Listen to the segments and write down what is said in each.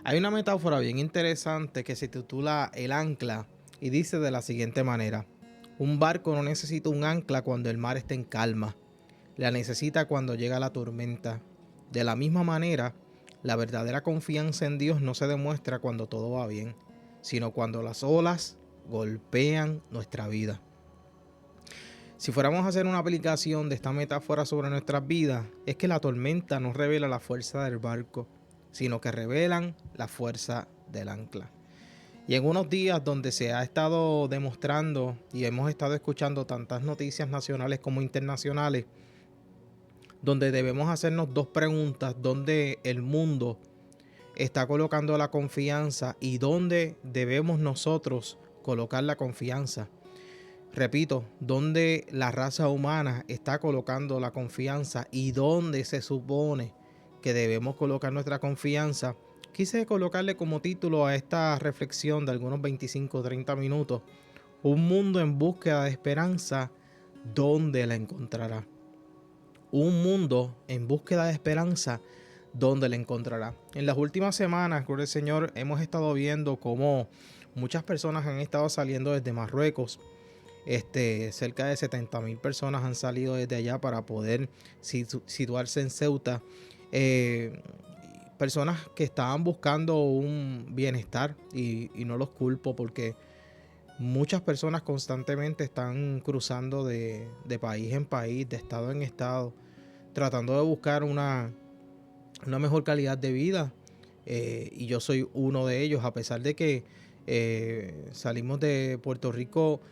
Hay una metáfora bien interesante que se titula El ancla y dice de la siguiente manera: un barco no necesita un ancla cuando el mar está en calma, la necesita cuando llega la tormenta. De la misma manera, la verdadera confianza en Dios no se demuestra cuando todo va bien, sino cuando las olas golpean nuestra vida. Si fuéramos a hacer una aplicación de esta metáfora sobre nuestras vidas, es que la tormenta no revela la fuerza del barco, sino que revelan la fuerza del ancla. Y en unos días donde se ha estado demostrando y hemos estado escuchando tantas noticias nacionales como internacionales, donde debemos hacernos dos preguntas: ¿dónde el mundo está colocando la confianza y dónde debemos nosotros colocar la confianza? Repito, ¿dónde la raza humana está colocando la confianza y dónde se supone que debemos colocar nuestra confianza? Quise colocarle como título a esta reflexión de algunos 25 o 30 minutos: un mundo en búsqueda de esperanza, ¿dónde la encontrará? Un mundo en búsqueda de esperanza, ¿dónde la encontrará? En las últimas semanas, gloria al Señor, hemos estado viendo cómo muchas personas han estado saliendo desde Marruecos. Cerca de 70,000 personas han salido desde allá para poder situarse en Ceuta. Eh, Personas que estaban buscando un bienestar y no los culpo, porque muchas personas constantemente están cruzando de país en país, de estado en estado, tratando de buscar una mejor calidad de vida. Y yo soy uno de ellos, a pesar de que salimos de Puerto Rico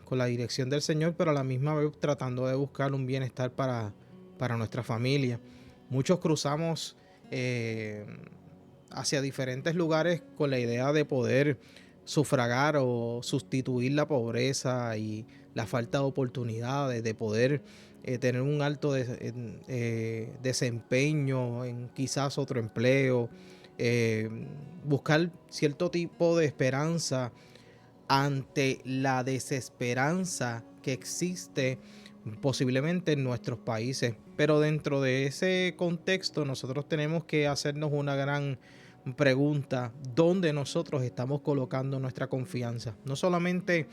con la dirección del Señor, pero a la misma vez tratando de buscar un bienestar para nuestra familia. Muchos cruzamos eh, hacia diferentes lugares con la idea de poder sufragar o sustituir la pobreza y la falta de oportunidades, de poder tener un alto desempeño en quizás otro empleo, eh, buscar cierto tipo de esperanza ante la desesperanza que existe posiblemente en nuestros países. Pero dentro de ese contexto nosotros tenemos que hacernos una gran pregunta: ¿dónde nosotros estamos colocando nuestra confianza? No solamente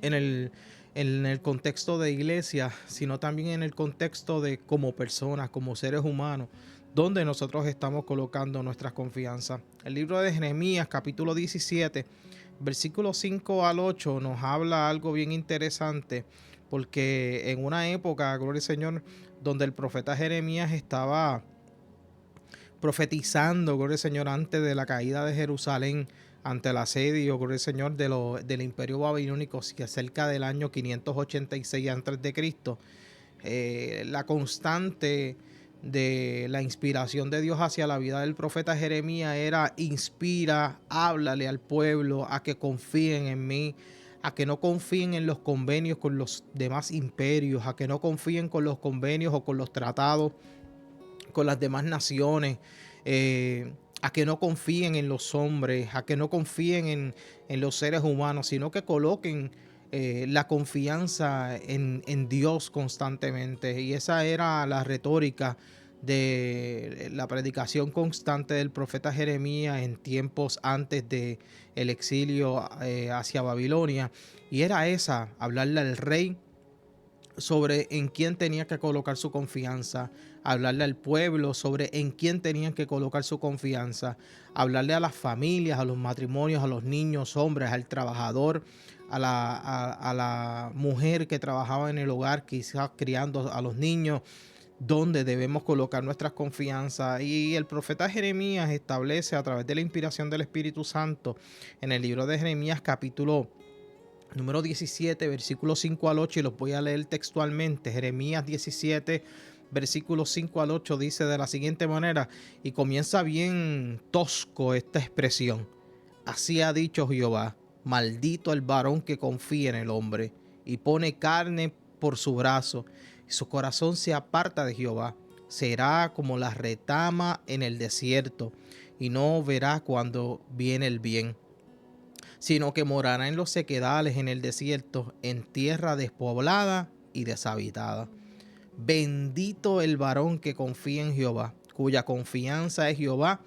en el contexto de iglesia, sino también en el contexto de como personas, como seres humanos, donde nosotros estamos colocando nuestra confianza. El libro de Jeremías, capítulo 17, versículos 5 al 8, nos habla algo bien interesante, porque en una época, gloria al Señor, donde el profeta Jeremías estaba profetizando, gloria al Señor, antes de la caída de Jerusalén, ante el asedio, gloria al Señor, del imperio babilónico, que cerca del año 586 a.C., la constante de la inspiración de Dios hacia la vida del profeta Jeremías era: inspira, háblale al pueblo a que confíen en mí, a que no confíen en los convenios con los demás imperios, a que no confíen con los convenios o con los tratados con las demás naciones, a que no confíen en los hombres, a que no confíen en los seres humanos, sino que coloquen la confianza en Dios constantemente. Y esa era la retórica de la predicación constante del profeta Jeremías en tiempos antes de el exilio hacia Babilonia. Y era esa: hablarle al rey sobre en quién tenía que colocar su confianza, hablarle al pueblo sobre en quién tenían que colocar su confianza, hablarle a las familias, a los matrimonios, a los niños, hombres, al trabajador, a la mujer que trabajaba en el hogar, quizás criando a los niños, donde debemos colocar nuestras confianzas. Y el profeta Jeremías establece, a través de la inspiración del Espíritu Santo, en el libro de Jeremías capítulo número 17, versículos 5 al 8, y los voy a leer textualmente. Jeremías 17, versículos 5 al 8 dice de la siguiente manera, y comienza bien tosco esta expresión: así ha dicho Jehová, maldito el varón que confía en el hombre y pone carne por su brazo, y su corazón se aparta de Jehová. Será como la retama en el desierto, y no verá cuando viene el bien, sino que morará en los sequedales, en el desierto, en tierra despoblada y deshabitada. Bendito el varón que confía en Jehová, cuya confianza es Jehová,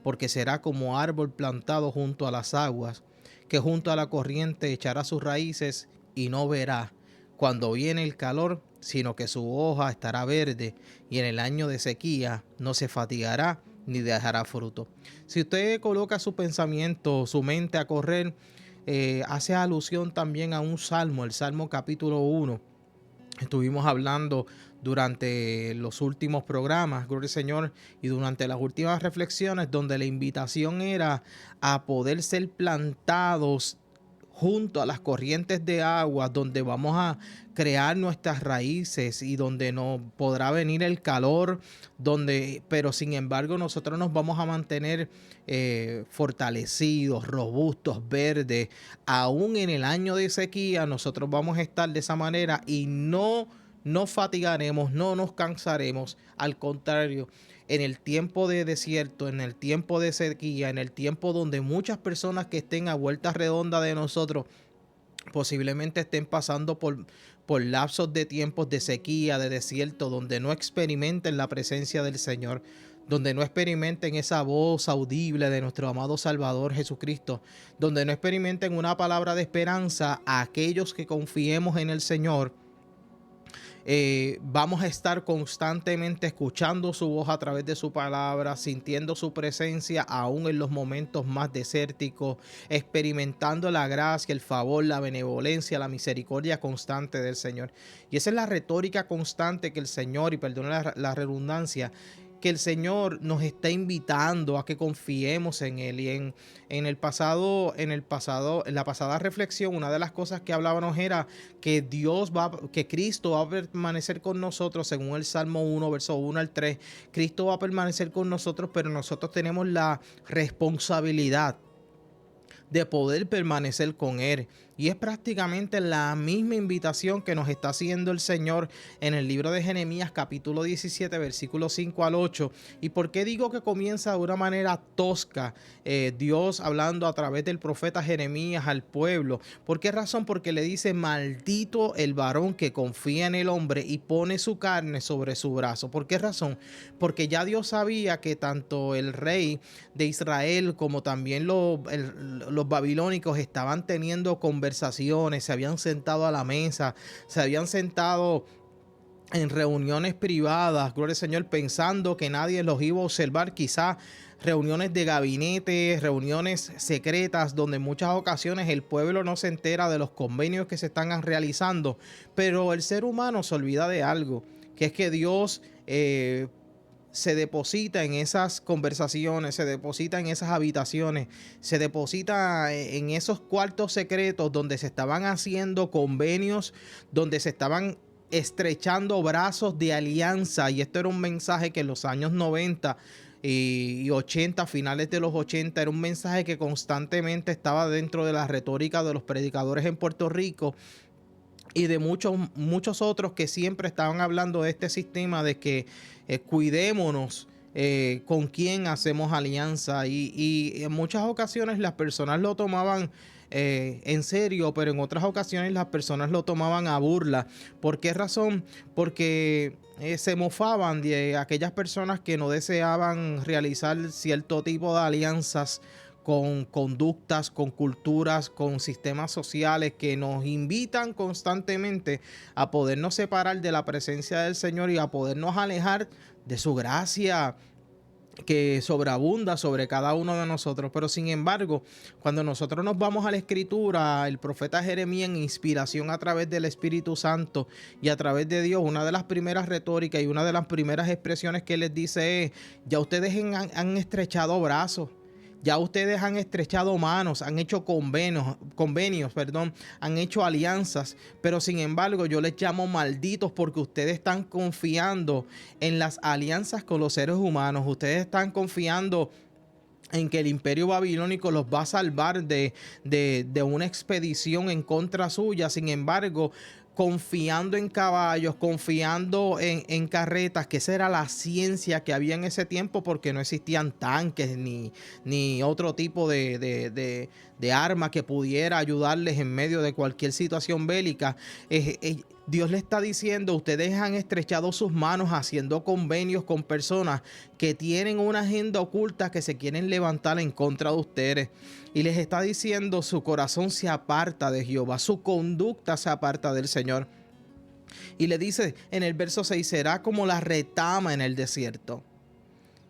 porque será como árbol plantado junto a las aguas, que junto a la corriente echará sus raíces y no verá cuando viene el calor, sino que su hoja estará verde, y en el año de sequía no se fatigará ni dejará fruto. Si usted coloca su pensamiento, su mente a correr, hace alusión también a un salmo, el Salmo capítulo 1. Estuvimos hablando durante los últimos programas, gloria al Señor, y durante las últimas reflexiones, donde la invitación era a poder ser plantados junto a las corrientes de agua, donde vamos a crear nuestras raíces y donde no podrá venir el calor, donde, pero sin embargo nosotros nos vamos a mantener fortalecidos, robustos, verdes. Aún en el año de sequía, nosotros vamos a estar de esa manera y no nos fatigaremos, no nos cansaremos. Al contrario, en el tiempo de desierto, en el tiempo de sequía, en el tiempo donde muchas personas que estén a vuelta redonda de nosotros posiblemente estén pasando por lapsos de tiempos de sequía, de desierto, donde no experimenten la presencia del Señor, donde no experimenten esa voz audible de nuestro amado Salvador Jesucristo, donde no experimenten una palabra de esperanza a aquellos que confiemos en el Señor. Vamos a estar constantemente escuchando su voz a través de su palabra, sintiendo su presencia aún en los momentos más desérticos, experimentando la gracia, el favor, la benevolencia, la misericordia constante del Señor. Y esa es la retórica constante que el Señor, y perdón la redundancia, que el Señor nos está invitando a que confiemos en Él. Y en la pasada reflexión, una de las cosas que hablábamos era que que Cristo va a permanecer con nosotros, según el Salmo 1, verso 1 al 3. Cristo va a permanecer con nosotros, pero nosotros tenemos la responsabilidad de poder permanecer con Él. Y es prácticamente la misma invitación que nos está haciendo el Señor en el libro de Jeremías capítulo 17 versículos 5 al 8. ¿Y por qué digo que comienza de una manera tosca? Dios hablando a través del profeta Jeremías al pueblo. ¿Por qué razón? Porque le dice: maldito el varón que confía en el hombre y pone su carne sobre su brazo. ¿Por qué razón? Porque ya Dios sabía que tanto el rey de Israel como también los babilónicos estaban teniendo conversaciones, se habían sentado a la mesa, se habían sentado en reuniones privadas, gloria al Señor, pensando que nadie los iba a observar, quizás reuniones de gabinete, reuniones secretas, donde en muchas ocasiones el pueblo no se entera de los convenios que se están realizando, pero el ser humano se olvida de algo, que es que Dios se deposita en esas conversaciones, se deposita en esas habitaciones, se deposita en esos cuartos secretos donde se estaban haciendo convenios, donde se estaban estrechando brazos de alianza. Y esto era un mensaje que en los años 90 y 80, finales de los 80, era un mensaje que constantemente estaba dentro de la retórica de los predicadores en Puerto Rico y de muchos otros que siempre estaban hablando de este sistema de que cuidémonos con quién hacemos alianza, y en muchas ocasiones las personas lo tomaban en serio, pero en otras ocasiones las personas lo tomaban a burla. ¿Por qué razón? Porque se mofaban de aquellas personas que no deseaban realizar cierto tipo de alianzas con conductas, con culturas, con sistemas sociales que nos invitan constantemente a podernos separar de la presencia del Señor y a podernos alejar de su gracia que sobreabunda sobre cada uno de nosotros. Pero sin embargo, cuando nosotros nos vamos a la escritura, el profeta Jeremías, en inspiración a través del Espíritu Santo y a través de Dios, una de las primeras retóricas y una de las primeras expresiones que les dice es: ya ustedes han estrechado brazos, ya ustedes han estrechado manos, han hecho convenios, han hecho alianzas, pero sin embargo yo les llamo malditos porque ustedes están confiando en las alianzas con los seres humanos. Ustedes están confiando en que el imperio babilónico los va a salvar de una expedición en contra suya. Sin embargo, confiando en caballos, confiando en carretas, que esa era la ciencia que había en ese tiempo, porque no existían tanques ni otro tipo de arma que pudiera ayudarles en medio de cualquier situación bélica. Dios le está diciendo, ustedes han estrechado sus manos haciendo convenios con personas que tienen una agenda oculta que se quieren levantar en contra de ustedes. Y les está diciendo, su corazón se aparta de Jehová, su conducta se aparta del Señor. Y le dice en el verso 6, será como la retama en el desierto,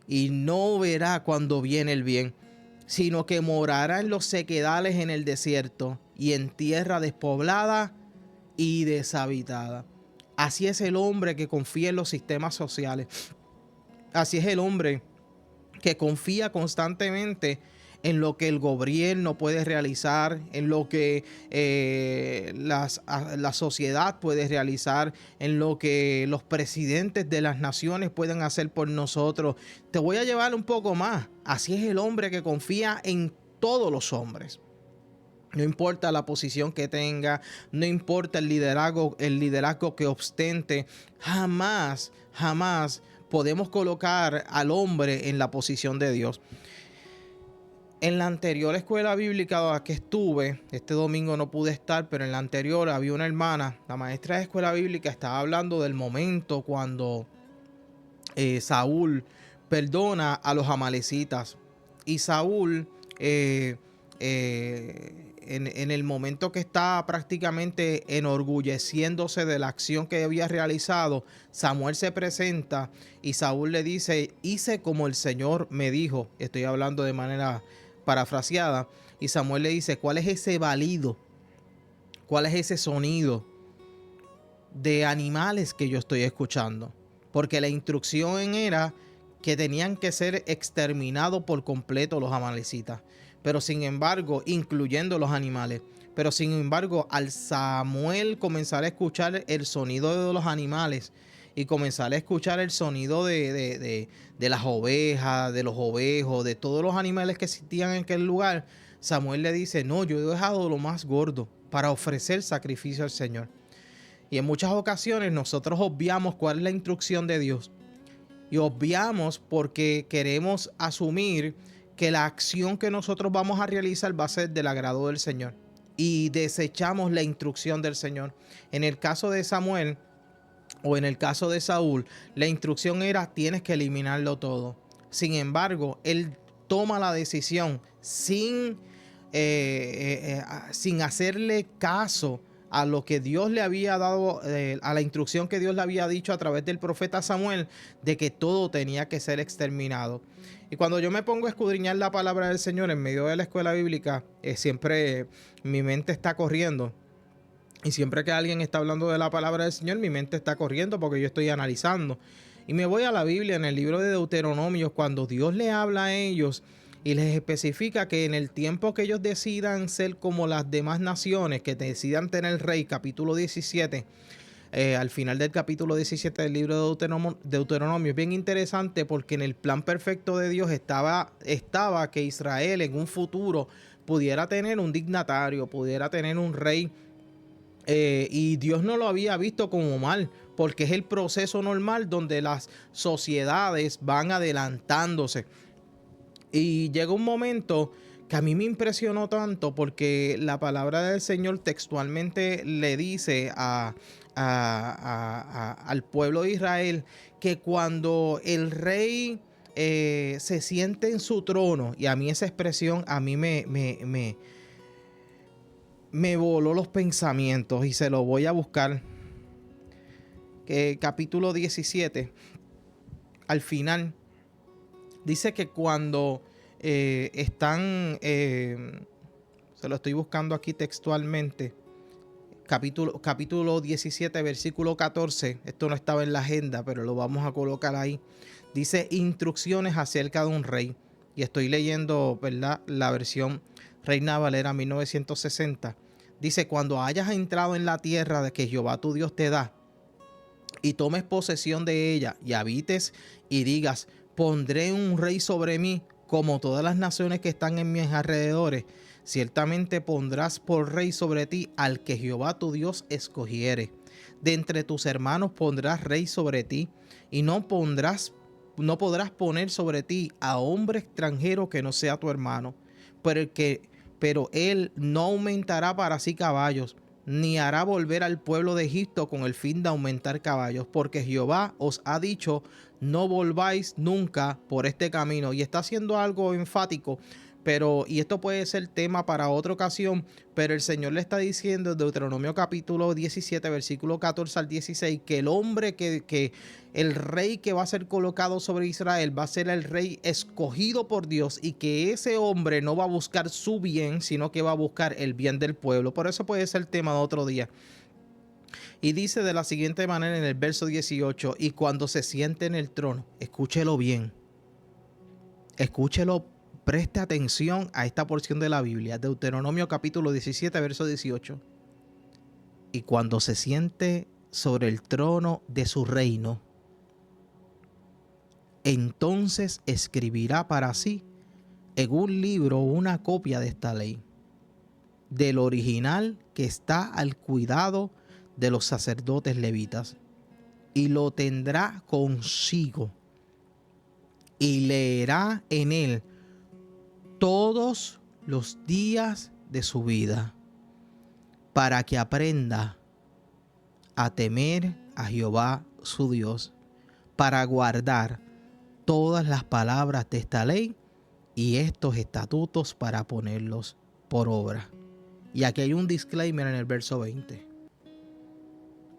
y no verá cuando viene el bien, sino que morará en los sequedales en el desierto y en tierra despoblada y deshabitada. Así es el hombre que confía en los sistemas sociales. Así es el hombre que confía constantemente en lo que el gobierno puede realizar, en lo que la sociedad puede realizar, en lo que los presidentes de las naciones pueden hacer por nosotros. Te voy a llevar un poco más. Así es el hombre que confía en todos los hombres. No importa la posición que tenga, no importa el liderazgo que ostente, jamás podemos colocar al hombre en la posición de Dios. En la anterior escuela bíblica que estuve, este domingo no pude estar, pero en la anterior había una hermana, la maestra de escuela bíblica, estaba hablando del momento cuando Saúl perdona a los amalecitas. Y Saúl, en el momento que está prácticamente enorgulleciéndose de la acción que había realizado, Samuel se presenta y Saúl le dice, hice como el Señor me dijo. Estoy hablando de manera parafraseada. Y Samuel le dice, ¿cuál es ese balido? ¿Cuál es ese sonido de animales que yo estoy escuchando? Porque la instrucción era que tenían que ser exterminados por completo los amalecitas. Pero sin embargo, incluyendo los animales. Pero sin embargo, al Samuel comenzar a escuchar el sonido de los animales y comenzar a escuchar el sonido de las ovejas, de los ovejos, de todos los animales que existían en aquel lugar, Samuel le dice, no, yo he dejado lo más gordo para ofrecer sacrificio al Señor. Y en muchas ocasiones nosotros obviamos cuál es la instrucción de Dios. Y obviamos porque queremos asumir que la acción que nosotros vamos a realizar va a ser del agrado del Señor. Y desechamos la instrucción del Señor. En el caso de Samuel o en el caso de Saúl, la instrucción era tienes que eliminarlo todo. Sin embargo, él toma la decisión sin hacerle caso a lo que Dios le había dado, a la instrucción que Dios le había dicho a través del profeta Samuel, de que todo tenía que ser exterminado. Y cuando yo me pongo a escudriñar la palabra del Señor en medio de la escuela bíblica, siempre mi mente está corriendo. Y siempre que alguien está hablando de la palabra del Señor, mi mente está corriendo porque yo estoy analizando. Y me voy a la Biblia, en el libro de Deuteronomio, cuando Dios le habla a ellos y les especifica que en el tiempo que ellos decidan ser como las demás naciones, que decidan tener rey, capítulo 17, al final del capítulo 17 del libro de Deuteronomio, es bien interesante porque en el plan perfecto de Dios estaba que Israel en un futuro pudiera tener un dignatario, pudiera tener un rey. Y Dios no lo había visto como mal, porque es el proceso normal donde las sociedades van adelantándose. Y llega un momento que a mí me impresionó tanto porque la palabra del Señor textualmente le dice al pueblo de Israel que cuando el rey se siente en su trono, y a mí esa expresión a mí me voló los pensamientos y se lo voy a buscar. Capítulo 17, al final, dice que cuando están, se lo estoy buscando aquí textualmente, capítulo 17, versículo 14, esto no estaba en la agenda, pero lo vamos a colocar ahí. Dice instrucciones acerca de un rey. Y estoy leyendo, ¿verdad?, la versión Reina Valera 1960. Dice, cuando hayas entrado en la tierra de que Jehová tu Dios te da, y tomes posesión de ella, y habites y digas, pondré un rey sobre mí, como todas las naciones que están en mis alrededores, ciertamente pondrás por rey sobre ti al que Jehová tu Dios escogiere. De entre tus hermanos pondrás rey sobre ti, y no podrás poner sobre ti a hombre extranjero que no sea tu hermano, pero él no aumentará para sí caballos, ni hará volver al pueblo de Egipto con el fin de aumentar caballos, porque Jehová os ha dicho, no volváis nunca por este camino. Y está haciendo algo enfático, y esto puede ser tema para otra ocasión, pero el Señor le está diciendo en Deuteronomio capítulo 17, versículo 14 al 16, que el hombre el rey que va a ser colocado sobre Israel va a ser el rey escogido por Dios, y que ese hombre no va a buscar su bien, sino que va a buscar el bien del pueblo. Por eso puede ser tema de otro día. Y dice de la siguiente manera en el verso 18, y cuando se siente en el trono, escúchelo bien, escúchelo, preste atención a esta porción de la Biblia, Deuteronomio capítulo 17, verso 18. Y cuando se siente sobre el trono de su reino, entonces escribirá para sí en un libro una copia de esta ley, del original que está al cuidado de los sacerdotes levitas, y lo tendrá consigo, y leerá en él todos los días de su vida, para que aprenda a temer a Jehová su Dios, para guardar todas las palabras de esta ley y estos estatutos para ponerlos por obra. Y aquí hay un disclaimer en el verso 20.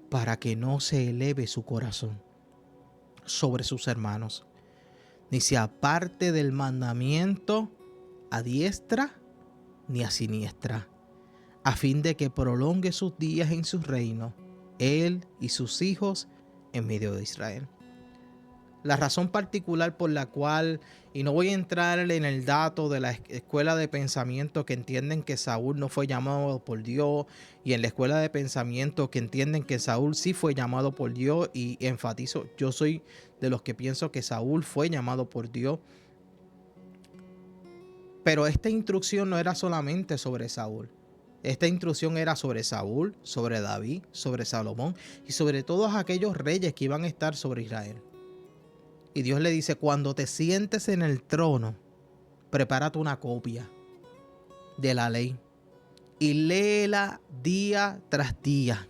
Para que no se eleve su corazón sobre sus hermanos, ni se aparte del mandamiento a diestra ni a siniestra, a fin de que prolongue sus días en su reino, él y sus hijos en medio de Israel. La razón particular por la cual, y no voy a entrar en el dato de la escuela de pensamiento que entienden que Saúl no fue llamado por Dios, y en la escuela de pensamiento que entienden que Saúl sí fue llamado por Dios, y enfatizo, yo soy de los que pienso que Saúl fue llamado por Dios. Pero esta instrucción no era solamente sobre Saúl. Esta instrucción era sobre Saúl, sobre David, sobre Salomón y sobre todos aquellos reyes que iban a estar sobre Israel. Y Dios le dice, cuando te sientes en el trono, prepárate una copia de la ley y léela día tras día.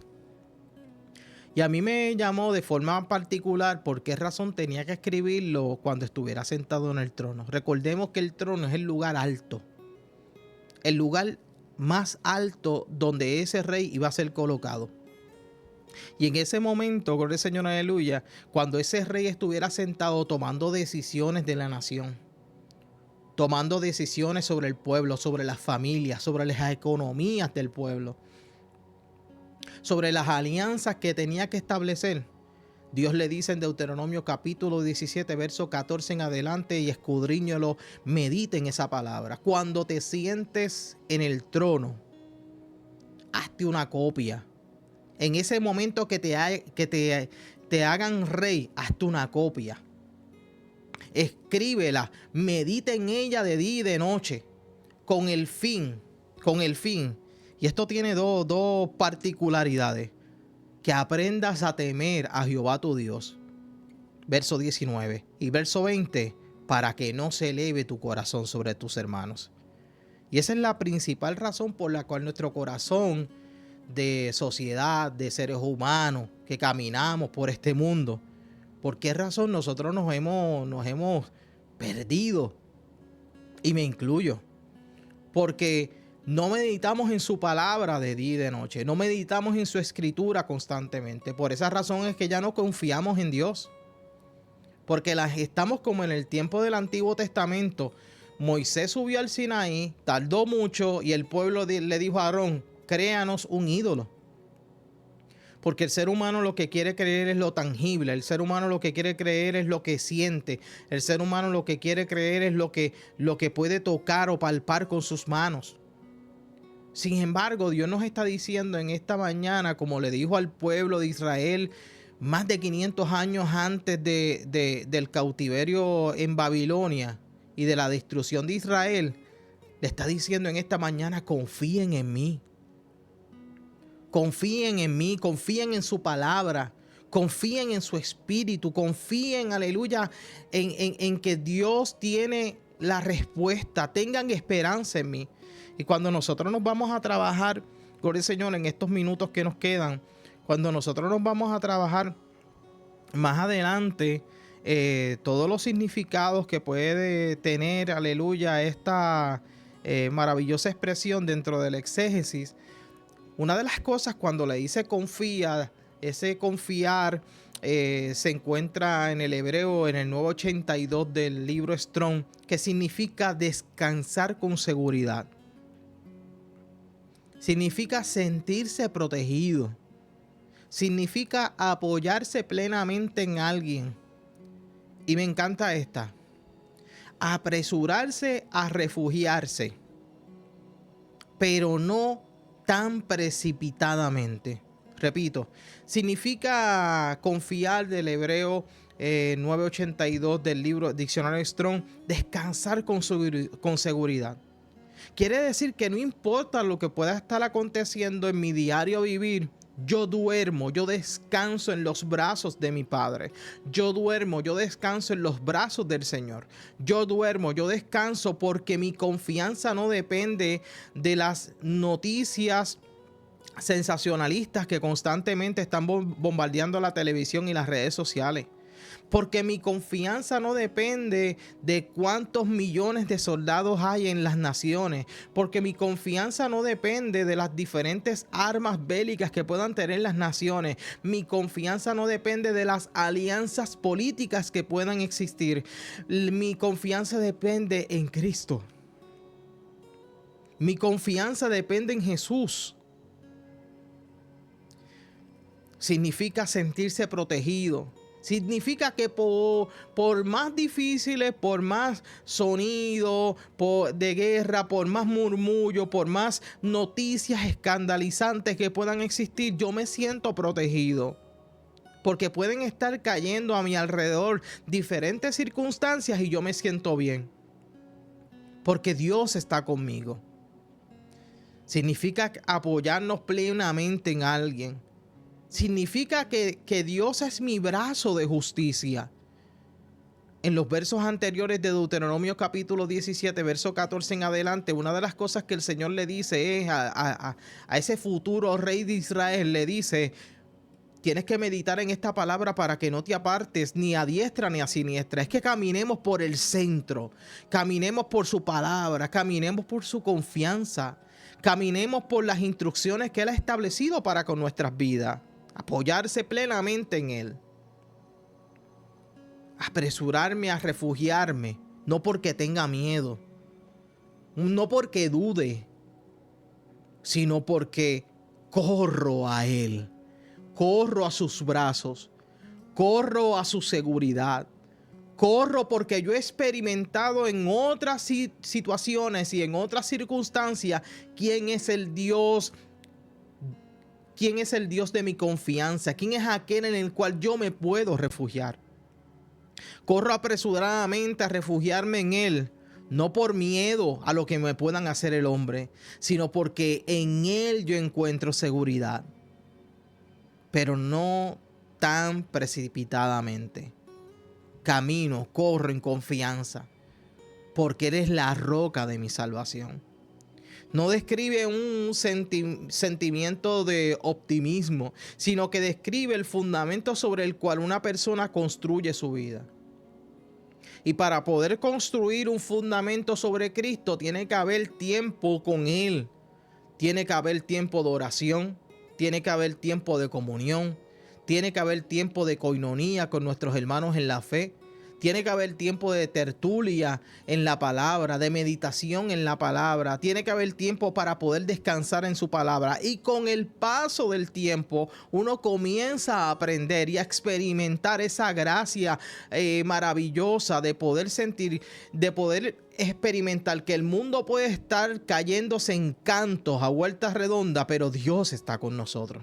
Y a mí me llamó de forma particular por qué razón tenía que escribirlo cuando estuviera sentado en el trono. Recordemos que el trono es el lugar alto, el lugar más alto donde ese rey iba a ser colocado. Y en ese momento, gloria al Señor, aleluya, cuando ese rey estuviera sentado tomando decisiones de la nación, tomando decisiones sobre el pueblo, sobre las familias, sobre las economías del pueblo, sobre las alianzas que tenía que establecer, Dios le dice en Deuteronomio capítulo 17, verso 14 en adelante, y escudriñalo, medite en esa palabra. Cuando te sientes en el trono, hazte una copia. En ese momento que te hagan rey, hazte una copia. Escríbela, medita en ella de día y de noche, con el fin. Y esto tiene dos particularidades. Que aprendas a temer a Jehová tu Dios. Verso 19. Y verso 20. Para que no se eleve tu corazón sobre tus hermanos. Y esa es la principal razón por la cual nuestro corazón de sociedad, de seres humanos que caminamos por este mundo, ¿por qué razón nosotros nos hemos perdido? Y me incluyo. Porque no meditamos en su palabra de día y de noche. No meditamos en su escritura constantemente. Por esa razón es que ya no confiamos en Dios. Porque estamos como en el tiempo del Antiguo Testamento. Moisés subió al Sinaí, tardó mucho y el pueblo le dijo a Aarón, créanos un ídolo. Porque el ser humano lo que quiere creer es lo tangible. El ser humano lo que quiere creer es lo que siente. El ser humano lo que quiere creer es lo que puede tocar o palpar con sus manos. Sin embargo, Dios nos está diciendo en esta mañana, como le dijo al pueblo de Israel más de 500 años antes del cautiverio en Babilonia y de la destrucción de Israel, le está diciendo en esta mañana, confíen en mí. Confíen en mí, confíen en su palabra, confíen en su espíritu, confíen, aleluya, en que Dios tiene la respuesta. Tengan esperanza en mí. Y cuando nosotros nos vamos a trabajar gloria al Señor, en estos minutos que nos quedan, cuando nosotros nos vamos a trabajar más adelante, todos los significados que puede tener, aleluya, esta maravillosa expresión dentro del exégesis. Una de las cosas cuando le dice confía, ese confiar se encuentra en el hebreo, en el 982 del libro Strong, que significa descansar con seguridad. Significa sentirse protegido. Significa apoyarse plenamente en alguien. Y me encanta esta. Apresurarse a refugiarse, pero no tan precipitadamente. Repito, significa confiar del hebreo 982 del libro Diccionario Strong, descansar con seguridad. Quiere decir que no importa lo que pueda estar aconteciendo en mi diario vivir, yo duermo, yo descanso en los brazos de mi Padre. Yo duermo, yo descanso en los brazos del Señor. Yo duermo, yo descanso porque mi confianza no depende de las noticias sensacionalistas que constantemente están bombardeando la televisión y las redes sociales. Porque mi confianza no depende de cuántos millones de soldados hay en las naciones. Porque mi confianza no depende de las diferentes armas bélicas que puedan tener las naciones. Mi confianza no depende de las alianzas políticas que puedan existir. Mi confianza depende en Cristo. Mi confianza depende en Jesús. Significa sentirse protegido. Significa que por más difíciles, por más sonido de guerra, por más murmullo, por más noticias escandalizantes que puedan existir, yo me siento protegido. Porque pueden estar cayendo a mi alrededor diferentes circunstancias y yo me siento bien. Porque Dios está conmigo. Significa apoyarnos plenamente en alguien. Significa que Dios es mi brazo de justicia. En los versos anteriores de Deuteronomio capítulo 17, verso 14 en adelante, una de las cosas que el Señor le dice es a ese futuro rey de Israel, le dice: tienes que meditar en esta palabra para que no te apartes ni a diestra ni a siniestra. Es que caminemos por el centro, caminemos por su palabra, caminemos por su confianza, caminemos por las instrucciones que Él ha establecido para con nuestras vidas. Apoyarse plenamente en Él. Apresurarme a refugiarme, no porque tenga miedo, no porque dude, sino porque corro a Él, corro a sus brazos, corro a su seguridad, corro porque yo he experimentado en otras situaciones y en otras circunstancias quién es el Dios. ¿Quién es el Dios de mi confianza? ¿Quién es aquel en el cual yo me puedo refugiar? Corro apresuradamente a refugiarme en Él, no por miedo a lo que me puedan hacer el hombre, sino porque en Él yo encuentro seguridad. Pero no tan precipitadamente. Camino, corro en confianza, porque eres la roca de mi salvación. No describe un sentimiento de optimismo, sino que describe el fundamento sobre el cual una persona construye su vida. Y para poder construir un fundamento sobre Cristo, tiene que haber tiempo con Él. Tiene que haber tiempo de oración, tiene que haber tiempo de comunión, tiene que haber tiempo de coinonía con nuestros hermanos en la fe. Tiene que haber tiempo de tertulia en la palabra, de meditación en la palabra. Tiene que haber tiempo para poder descansar en su palabra. Y con el paso del tiempo, uno comienza a aprender y a experimentar esa gracia maravillosa de poder sentir, de poder experimentar que el mundo puede estar cayéndose en cantos a vueltas redondas, pero Dios está con nosotros.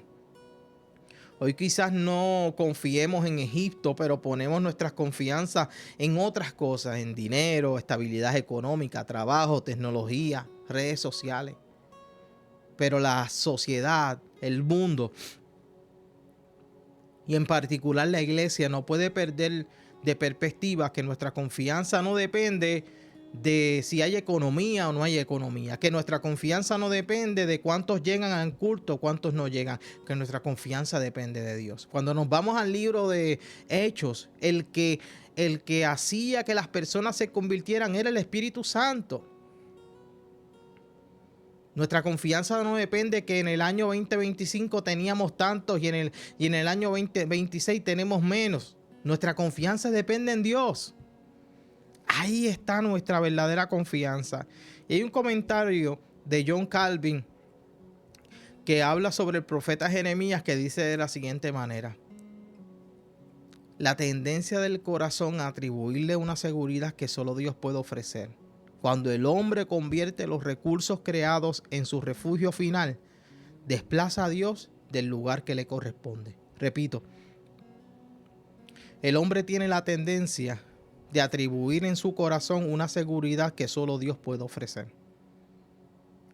Hoy quizás no confiemos en Egipto, pero ponemos nuestras confianzas en otras cosas, en dinero, estabilidad económica, trabajo, tecnología, redes sociales. Pero la sociedad, el mundo y en particular la iglesia no puede perder de perspectiva que nuestra confianza no depende de si hay economía o no hay economía, que nuestra confianza no depende de cuántos llegan al culto, cuántos no llegan, que nuestra confianza depende de Dios. Cuando nos vamos al libro de Hechos, el que hacía que las personas se convirtieran era el Espíritu Santo. Nuestra confianza no depende que en el año 2025 teníamos tantos y en el año 2026 tenemos menos. Nuestra confianza depende en Dios. Ahí está nuestra verdadera confianza. Y hay un comentario de John Calvin que habla sobre el profeta Jeremías, que dice de la siguiente manera: la tendencia del corazón a atribuirle una seguridad que solo Dios puede ofrecer. Cuando el hombre convierte los recursos creados en su refugio final, desplaza a Dios del lugar que le corresponde. Repito, el hombre tiene la tendencia de atribuir en su corazón una seguridad que solo Dios puede ofrecer.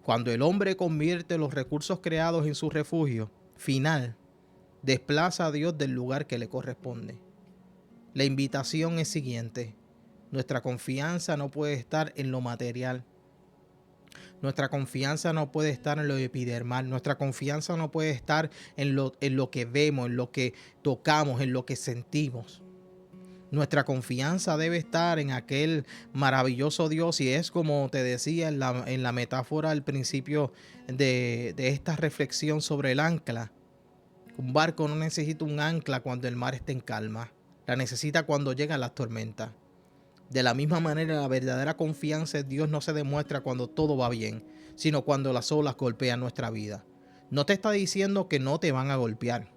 Cuando el hombre convierte los recursos creados en su refugio final, desplaza a Dios del lugar que le corresponde. La invitación es siguiente: nuestra confianza no puede estar en lo material. Nuestra confianza no puede estar en lo epidermal. Nuestra confianza no puede estar en lo que vemos, en lo que tocamos, en lo que sentimos. Nuestra confianza debe estar en aquel maravilloso Dios, y es como te decía en la metáfora al principio de esta reflexión sobre el ancla. Un barco no necesita un ancla cuando el mar está en calma, la necesita cuando llegan las tormentas. De la misma manera, la verdadera confianza en Dios no se demuestra cuando todo va bien, sino cuando las olas golpean nuestra vida. No te está diciendo que no te van a golpear.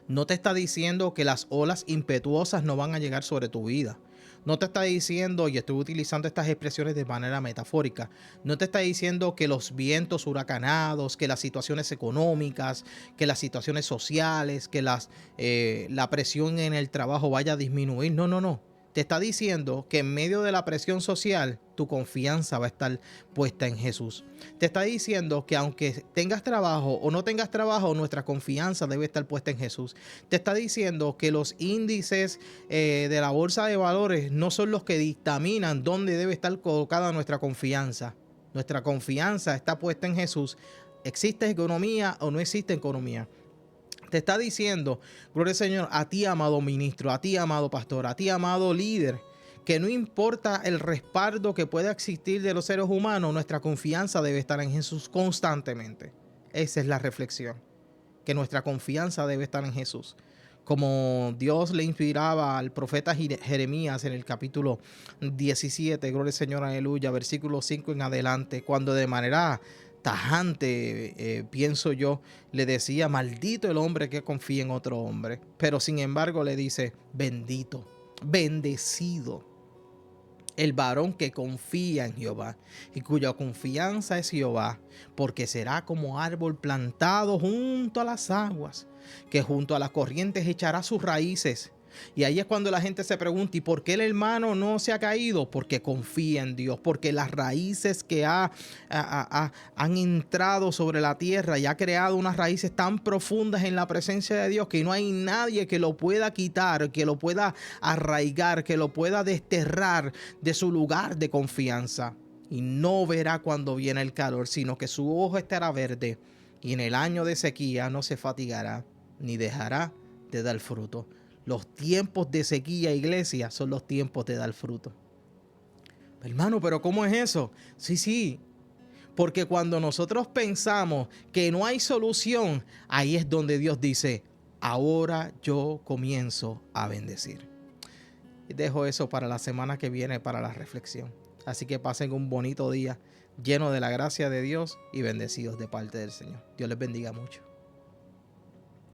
No te está diciendo que las olas impetuosas no van a llegar sobre tu vida. No te está diciendo, y estoy utilizando estas expresiones de manera metafórica, no te está diciendo que los vientos huracanados, que las situaciones económicas, que las situaciones sociales, que la presión en el trabajo vaya a disminuir. No, no, no. Te está diciendo que en medio de la presión social, tu confianza va a estar puesta en Jesús. Te está diciendo que aunque tengas trabajo o no tengas trabajo, nuestra confianza debe estar puesta en Jesús. Te está diciendo que los índices de la bolsa de valores no son los que dictaminan dónde debe estar colocada nuestra confianza. Nuestra confianza está puesta en Jesús. ¿Existe economía o no existe economía? Te está diciendo, gloria al Señor, a ti, amado ministro, a ti, amado pastor, a ti, amado líder, que no importa el respaldo que pueda existir de los seres humanos, nuestra confianza debe estar en Jesús constantemente. Esa es la reflexión, que nuestra confianza debe estar en Jesús. Como Dios le inspiraba al profeta Jeremías en el capítulo 17, gloria al Señor, aleluya, versículo 5 en adelante, cuando de manera tajante, pienso yo, le decía: maldito el hombre que confía en otro hombre. Pero sin embargo le dice: bendito, bendecido el varón que confía en Jehová y cuya confianza es Jehová, porque será como árbol plantado junto a las aguas, que junto a las corrientes echará sus raíces. Y ahí es cuando la gente se pregunta: ¿y por qué el hermano no se ha caído? Porque confía en Dios, porque las raíces que han entrado sobre la tierra y ha creado unas raíces tan profundas en la presencia de Dios que no hay nadie que lo pueda quitar, que lo pueda arraigar, que lo pueda desterrar de su lugar de confianza. Y no verá cuando viene el calor, sino que su ojo estará verde, y en el año de sequía no se fatigará ni dejará de dar fruto. Los tiempos de sequía, iglesia, son los tiempos de dar fruto. Hermano, ¿pero cómo es eso? Sí, porque cuando nosotros pensamos que no hay solución, ahí es donde Dios dice: ahora yo comienzo a bendecir. Y dejo eso para la semana que viene, para la reflexión. Así que pasen un bonito día, lleno de la gracia de Dios y bendecidos de parte del Señor. Dios les bendiga mucho.